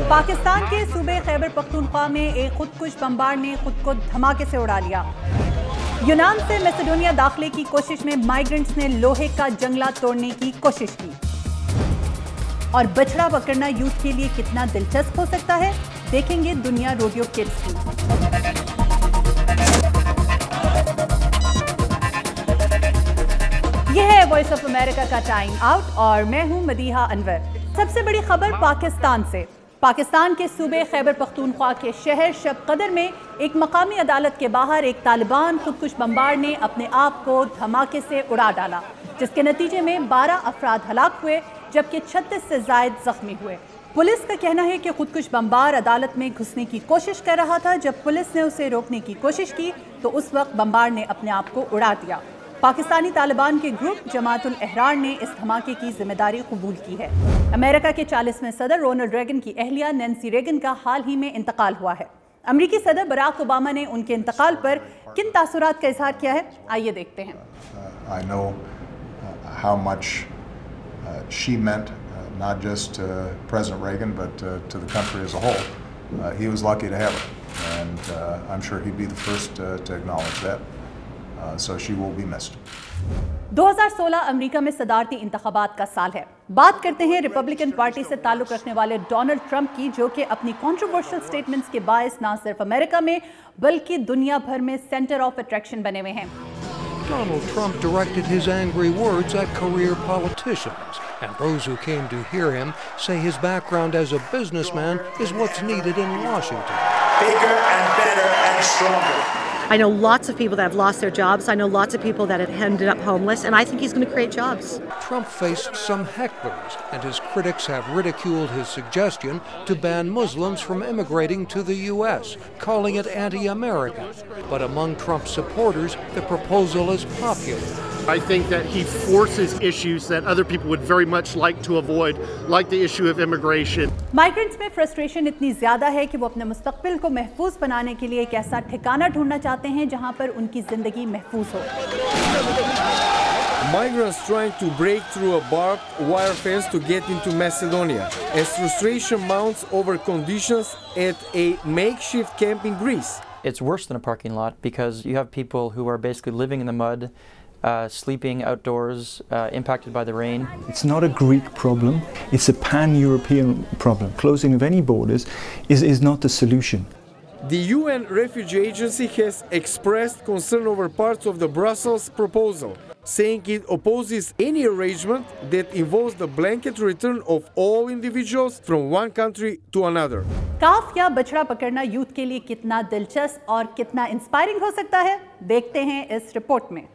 पाकिस्तान के सूबे खैबर पख्तूनख्वा में एक खुदकुश बमबार ने खुद को धमाके से उड़ा लिया। यूनान से मैसेडोनिया दाखिले की कोशिश में माइग्रेंट्स ने लोहे का जंगला तोड़ने की कोशिश की। और बछड़ा पकड़ना यूथ के लिए कितना दिलचस्प हो सकता है, देखेंगे दुनिया रोडियो किड्स की। यह है वॉइस ऑफ अमेरिका का टाइम आउट और मैं हूं मदीहा अनवर। सबसे बड़ी खबर पाकिस्तान से। पाकिस्तान के सूबे खैबर पख्तूनख्वा के शहर शब कदर में एक मकामी अदालत के बाहर एक तालिबान खुदकुश बमबार ने अपने आप को धमाके से उड़ा डाला, जिसके नतीजे में 12 अफराद हलाक हुए जबकि 36 से जायद जख्मी हुए। पुलिस का कहना है कि खुदकुश बमबार अदालत में घुसने की कोशिश कर रहा था। जब पुलिस ने उसे रोकने की कोशिश की तो उस वक्त बमबार ने अपने आप को उड़ा दिया। पाकिस्तानी तालिबान के ग्रुप जमातुल अहरार ने इस धमाके की जिम्मेदारी कबूल की है। अमेरिका के 40वें सदर रोनाल्ड रेगन की अहलिया नैन्सी रेगन का हाल ही में इंतकाल हुआ है। अमेरिकी सदर बराक ओबामा ने उनके इंतकाल पर किन तासुरात का इजहार किया है, आइए देखते हैं। I know how much she meant, not just President Reagan, but to the country as a whole. He was lucky to have her, and I'm sure he'd be the first to acknowledge that. So she will be missed. 2016 America में सदारती इंतखाबात का साल है। बात करते हैं Republican party से ताल्लुक रखने वाले डोनाल्ड ट्रंप की, जो कि अपनी कंट्रोवर्शियल स्टेटमेंट्स के बायस ना सिर्फ अमेरिका में बल्कि दुनिया भर में सेंटर ऑफ अट्रैक्शन बने हुए हैं। Donald Trump directed his angry words at career politicians, and those who came to hear him say his background as a businessman is what's needed in Washington. Bigger and better and stronger. I know lots of people that have lost their jobs. I know lots of people that have ended up homeless, and I think he's going to create jobs. Trump faced some hecklers, and his critics have ridiculed his suggestion to ban Muslims from immigrating to the U.S., calling it anti-American. But among Trump's supporters, the proposal is popular. I think that he forces issues that other people would very much like to avoid, like the issue of immigration. Migrants में frustration इतनी ज्यादा है कि वो अपने मुस्तकबिल को महफूज बनाने के लिए एक ऐसा ठिकाना ढूंढना चाहते हैं जहां पर उनकी जिंदगी महफूज हो। Migrants trying to break through a barbed wire fence to get into Macedonia, as frustration mounts over conditions at a makeshift camp in Greece. It's worse than a parking lot because you have people who are basically living in the mud, sleeping outdoors, impacted by the rain. It's not a Greek problem, it's a pan-European problem. Closing of any borders is not the solution. The UN Refugee Agency has expressed concern over parts of the Brussels proposal, saying it opposes any arrangement that involves the blanket return of all individuals from one country to another. काफ या बछड़ा पकड़ना youth के लिए कितना दिलचस्प और कितना inspiring हो सकता है, देखते हैं इस रिपोर्ट में।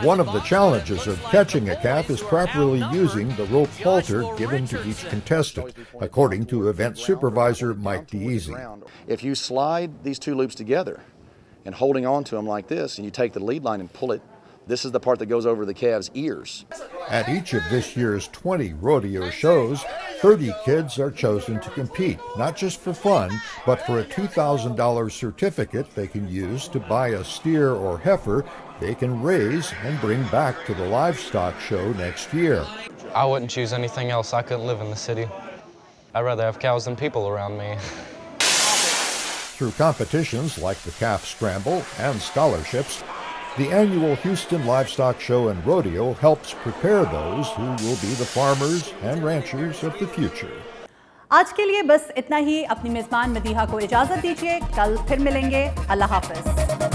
One of the challenges of catching a calf is properly using the rope halter given to each contestant, according to event supervisor Mike DeEasy. If you slide these two loops together and holding on to them like this, and you take the lead line and pull it, this is the part that goes over the calf's ears. At each of this year's 20 rodeo shows, 30 kids are chosen to compete, not just for fun, but for a $2,000 certificate they can use to buy a steer or heifer they can raise and bring back to the livestock show next year. I wouldn't choose anything else. I couldn't live in the city. I'd rather have cows than people around me. Through competitions like the Calf Scramble and scholarships, the annual Houston Livestock Show and Rodeo helps prepare those who will be the farmers and ranchers of the future. आज के लिए बस इतना ही। अपनी मेजबान मदीहा को इजाजत दीजिए, कल फिर मिलेंगे। अल्लाह हाफिज।